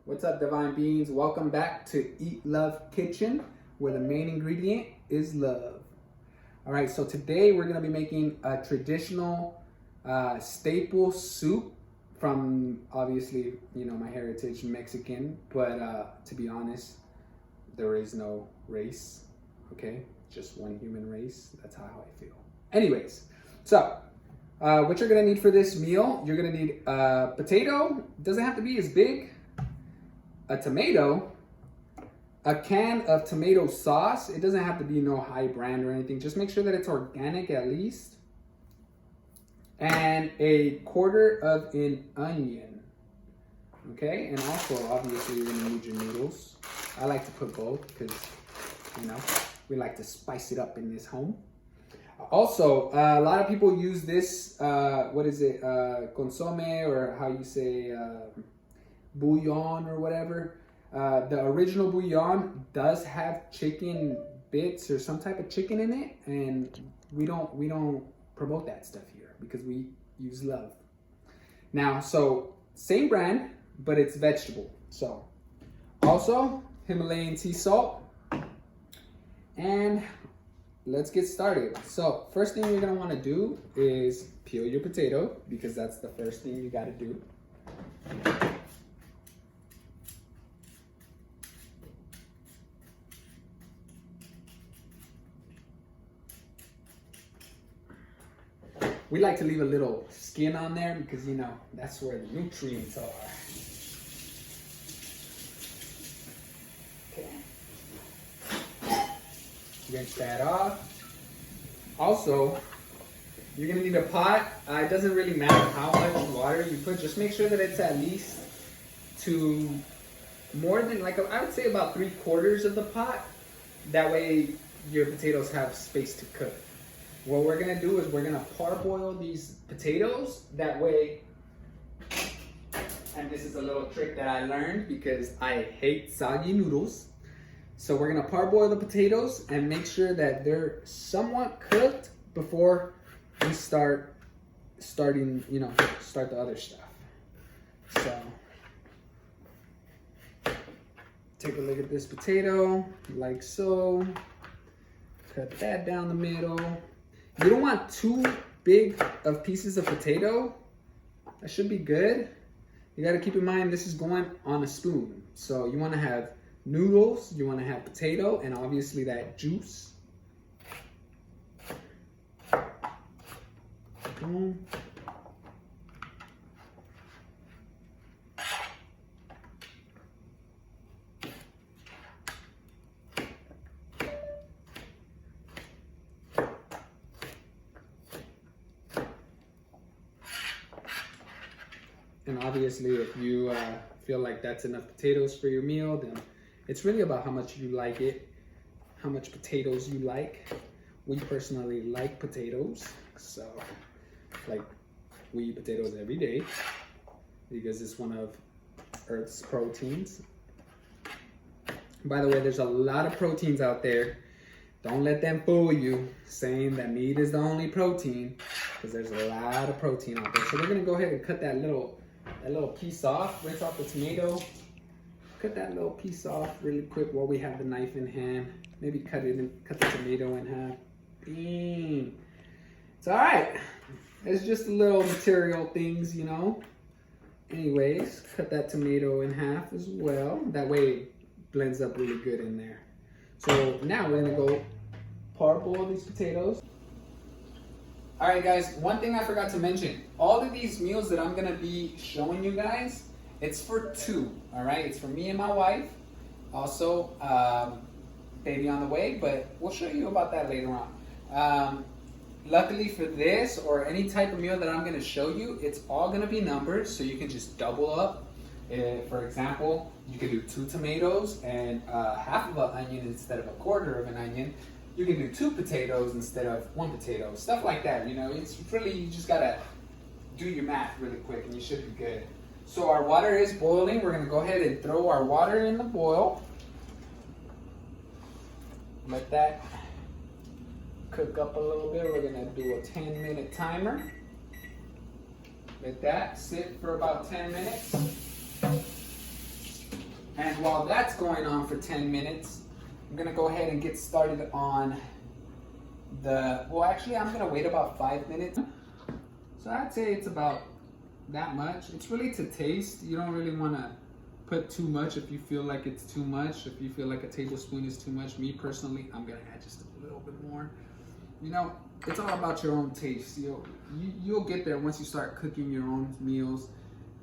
What's up, divine beings? Welcome back to Eat Love Kitchen, where the main ingredient is love. All right, so today we're gonna be making a traditional staple soup from, obviously, you know, my heritage, Mexican, but to be honest, there is no race, okay? Just one human race. That's how I feel. Anyways, so what you're gonna need for this meal, you're gonna need a potato. It doesn't have to be as big. A tomato, a can of tomato sauce. It doesn't have to be no high brand or anything. Just make sure that it's organic at least. And a quarter of an onion. Okay, and also obviously you're gonna need your noodles. I like to put both because, you know, we like to spice it up in this home. Also, a lot of people use this, consomme, or how you say, bouillon or whatever. The original bouillon does have chicken bits or some type of chicken in it, and we don't promote that stuff here because we use love. Now, so same brand, but it's vegetable. So also Himalayan sea salt, and let's get started. So first thing you're gonna want to do is peel your potato, because that's the first thing you got to do. We like to leave a little skin on there because, you know, that's where the nutrients are. Okay. Rinse that off. Also, you're gonna need a pot. It doesn't really matter how much water you put. Just make sure that it's at least to more than, like, I would say about 3/4 of the pot. That way your potatoes have space to cook. What we're gonna do is we're gonna parboil these potatoes. That way, and this is a little trick that I learned because I hate soggy noodles. So we're gonna parboil the potatoes and make sure that they're somewhat cooked before we start the other stuff. So take a look at this potato, like so. Cut that down the middle. You don't want too big of pieces of potato. That should be good. You got to keep in mind this is going on a spoon. So you want to have noodles, you want to have potato, and obviously that juice. Boom. And obviously, if you feel like that's enough potatoes for your meal, then it's really about how much you like it, how much potatoes you like. We personally like potatoes, so like we eat potatoes every day because it's one of Earth's proteins. By the way, there's a lot of proteins out there. Don't let them fool you, saying that meat is the only protein, because there's a lot of protein out there. So we're gonna go ahead and cut that little piece off. Rinse off the tomato. Cut that little piece off really quick while we have the knife in hand. Maybe cut the tomato in half. Bing. It's all right. It's just little material things, you know. Anyways, cut that tomato in half as well. That way it blends up really good in there. So now we're gonna go parboil these potatoes. All right, guys, one thing I forgot to mention. All of these meals that I'm gonna be showing you guys, it's for two, all right? It's for me and my wife. Also, baby on the way, but we'll show you about that later on. Luckily for this, or any type of meal that I'm gonna show you, it's all gonna be numbered, so you can just double up. For example, you can do 2 tomatoes and half of an onion instead of a quarter of an onion. You can do 2 potatoes instead of 1 potato. Stuff like that, you know. It's really, you just gotta do your math really quick and you should be good. So our water is boiling. We're gonna go ahead and throw our water in the boil. Let that cook up a little bit. We're gonna do a 10-minute timer. Let that sit for about 10 minutes. And while that's going on for 10 minutes, I'm gonna go ahead and get started on well, actually I'm gonna wait about 5 minutes. So I'd say it's about that much. It's really to taste. You don't really wanna put too much if you feel like it's too much. If you feel like a tablespoon is too much, me personally, I'm gonna add just a little bit more. You know, it's all about your own taste. You'll get there once you start cooking your own meals.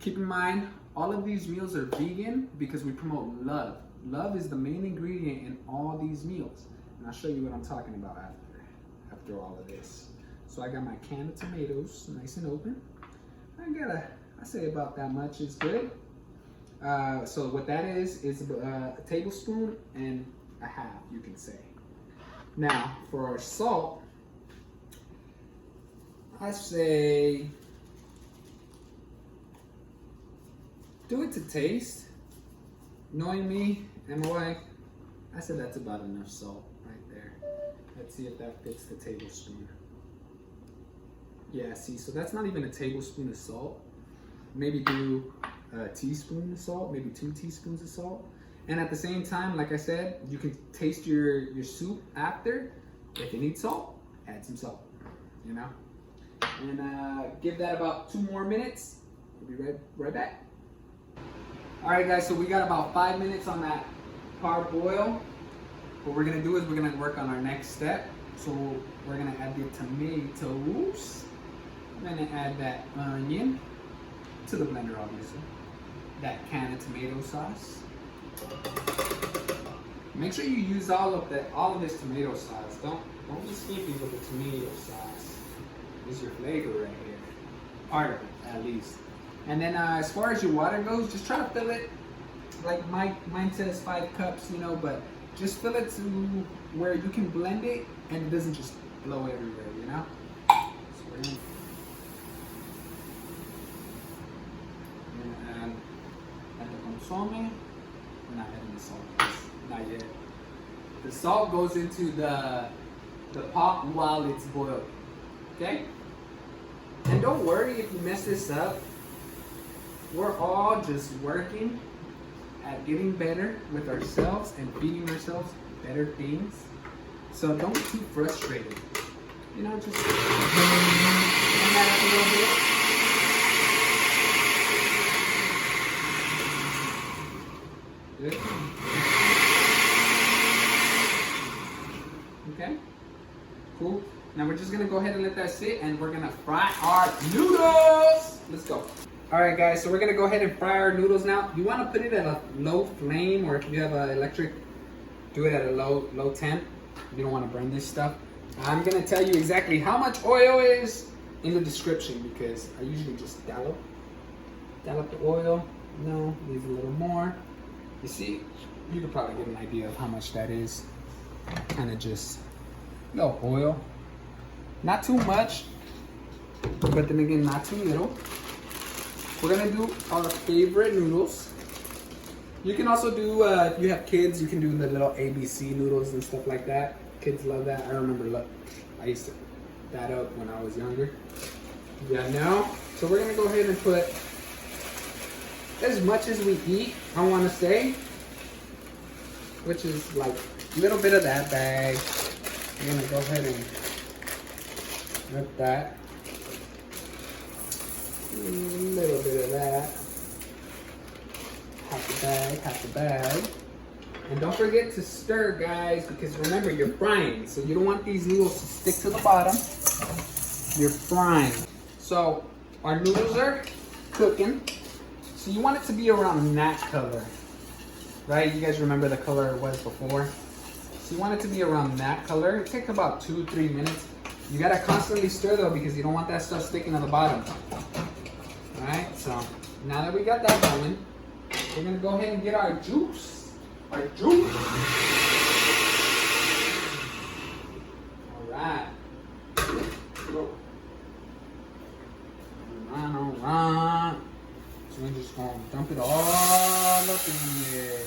Keep in mind, all of these meals are vegan because we promote love. Love is the main ingredient in all these meals. And I'll show you what I'm talking about after all of this. So I got my can of tomatoes, nice and open. I say about that much is good. So what that is a tablespoon and a half, you can say. Now, for our salt, I say do it to taste. Knowing me and my wife, I said that's about enough salt right there. Let's see if that fits the tablespoon. Yeah, see, so that's not even a tablespoon of salt. Maybe do a teaspoon of salt, maybe 2 teaspoons of salt. And at the same time, like I said, you can taste your soup after. If you need salt, add some salt, you know? And give that about 2 more minutes. We'll be right back. All right, guys, so we got about 5 minutes on that parboil. What we're gonna do is we're gonna work on our next step. So we're gonna add the tomatoes. I'm gonna add that onion to the blender, obviously. That can of tomato sauce. Make sure you use all of this tomato sauce. Don't be sneaky with the tomato sauce. This is your flavor right here. Part of it, at least. And then as far as your water goes, just try to fill it, like mine says 5 cups, you know, but just fill it to where you can blend it and it doesn't just blow everywhere, you know? So we're gonna add the consomme. We're not adding the salt, not yet. The salt goes into the pot while it's boiled, okay? And don't worry if you mess this up. We're all just working at getting better with ourselves and feeding ourselves better things. So don't get too frustrated. You know, just turn that up a little bit. Good. Okay. Cool. Now we're just gonna go ahead and let that sit and we're gonna fry our noodles. Let's go. All right, guys, so we're gonna go ahead and fry our noodles now. You wanna put it at a low flame, or if you have an electric, do it at a low temp. You don't wanna burn this stuff. I'm gonna tell you exactly how much oil is in the description because I usually just dollop the oil. No, leave a little more. You see, you could probably get an idea of how much that is. Kind of just a little oil. Not too much, but then again, not too little. We're gonna do our favorite noodles. You can also do, if you have kids, you can do the little ABC noodles and stuff like that. Kids love that. I remember, I used to that up when I was younger. Yeah, now, so we're gonna go ahead and put as much as we eat, I wanna say, which is like a little bit of that bag. We're gonna go ahead and rip that. A little bit of that. Half the bag. And don't forget to stir, guys, because remember, you're frying. So you don't want these noodles to stick to the bottom. You're frying. So our noodles are cooking. So you want it to be around that color, right? You guys remember the color it was before? So you want it to be around that color. It takes about 2-3 minutes. You gotta constantly stir though, because you don't want that stuff sticking to the bottom. All right, so now that we got that going, we're gonna go ahead and get our juice. Our juice. All right. All right. So we're just gonna dump it all up in there.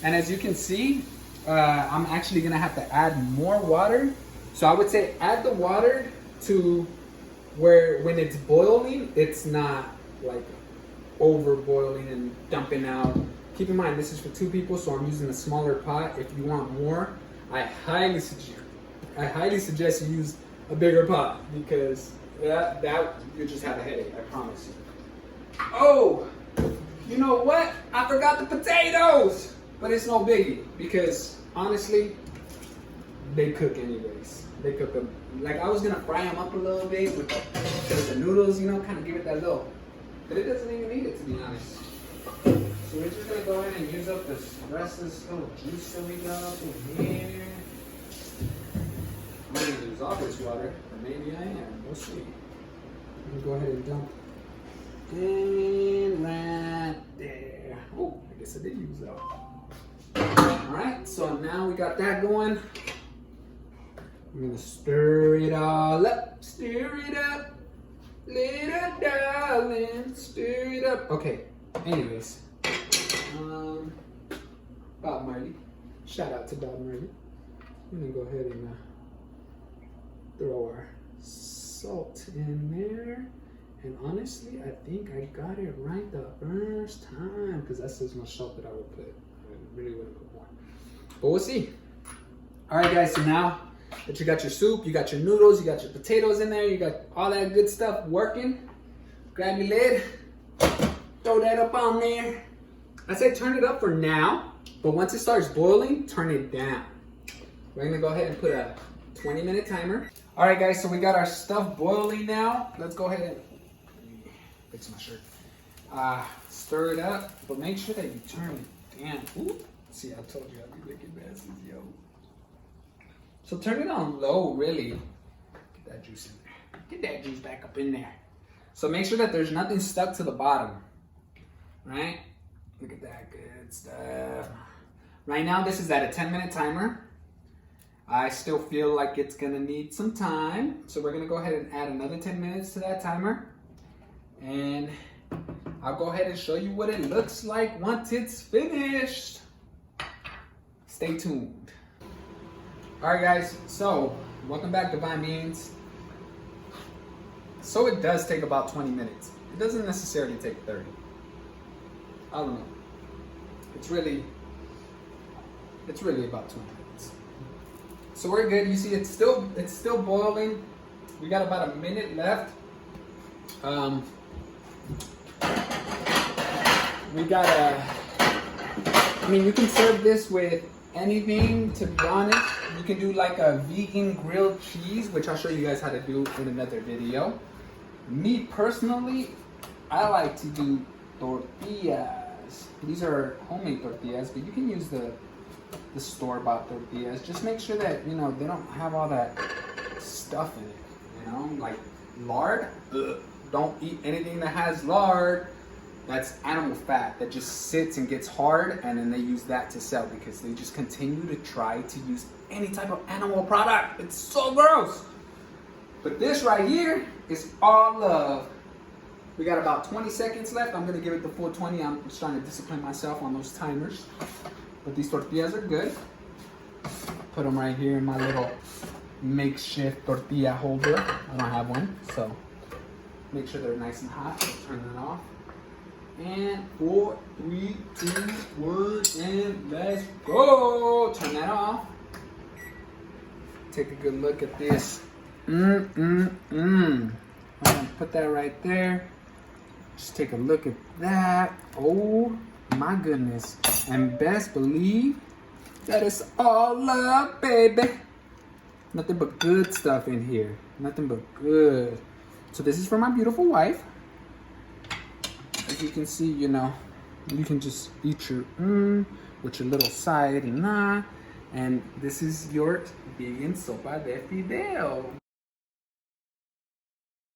And as you can see, I'm actually gonna have to add more water. So I would say add the water to where when it's boiling, it's not like over boiling and dumping out Keep in mind, this is for 2 people, so I'm using a smaller pot. If you want more, I highly suggest you use a bigger pot, because that you just have a headache, I promise you. Oh, you know what? I forgot the potatoes, but it's no biggie, because honestly, they cook anyways. They cook them. Like, I was gonna fry them up a little bit with the noodles, you know, kind of give it that little, but it doesn't even need it, to be honest. So we're just gonna go ahead and use up this rest of this little juice that we got up in here. I'm gonna use all this water, or maybe I am. We'll see. I'm gonna go ahead and dump in right there. Oh, I guess I did use that. All right, so now we got that going. I'm gonna stir it all up, stir it up, little darling, stir it up. Okay, anyways, Bob Marley, shout out to Bob Marley. I'm gonna go ahead and throw our salt in there. And honestly, I think I got it right the first time, because that's as much salt that I would put. I really wouldn't put more, but we'll see. All right, guys, so now that you got your soup, you got your noodles, you got your potatoes in there, you got all that good stuff working, grab your lid, throw that up on there. I say turn it up for now, but once it starts boiling, turn it down. We're gonna go ahead and put a 20-minute timer. All right, guys, so we got our stuff boiling now. Let's go ahead and fix my shirt. Stir it up, but make sure that you turn it down. Ooh, see, I told you I'd be licking messes, yo. So turn it on low, really. Get that juice in there. Get that juice back up in there. So make sure that there's nothing stuck to the bottom, right? Look at that good stuff. Right now, this is at a 10-minute timer. I still feel like it's gonna need some time. So we're gonna go ahead and add another 10 minutes to that timer. And I'll go ahead and show you what it looks like once it's finished. Stay tuned. All right, guys, so welcome back to Divine Beans. So it does take about 20 minutes. It doesn't necessarily take 30. I don't know. It's really about 20 minutes. So we're good. You see, it's still boiling. We got about a minute left. You can serve this with anything, to be honest. You can do like a vegan grilled cheese, which I'll show you guys how to do in another video. Me personally, I like to do tortillas. These are homemade tortillas, but you can use the store-bought tortillas. Just make sure that, you know, they don't have all that stuff in it, you know, like lard. Ugh. Don't eat anything that has lard. That's animal fat that just sits and gets hard, and then they use that to sell, because they just continue to try to use any type of animal product. It's so gross. But this right here is all love. We got about 20 seconds left. I'm gonna give it the full 20. I'm just trying to discipline myself on those timers. But these tortillas are good. Put them right here in my little makeshift tortilla holder. I don't have one, so make sure they're nice and hot. Turn it off. And 4, 3, 2, 1, and let's go. Turn that off. Take a good look at this. I'm gonna put that right there. Just take a look at that. Oh my goodness. And best believe that it's all love, baby. Nothing but good stuff in here. Nothing but good. So this is for my beautiful wife. As you can see, you know, you can just eat your with your little side and this is your Vegan Sopa De Fideo.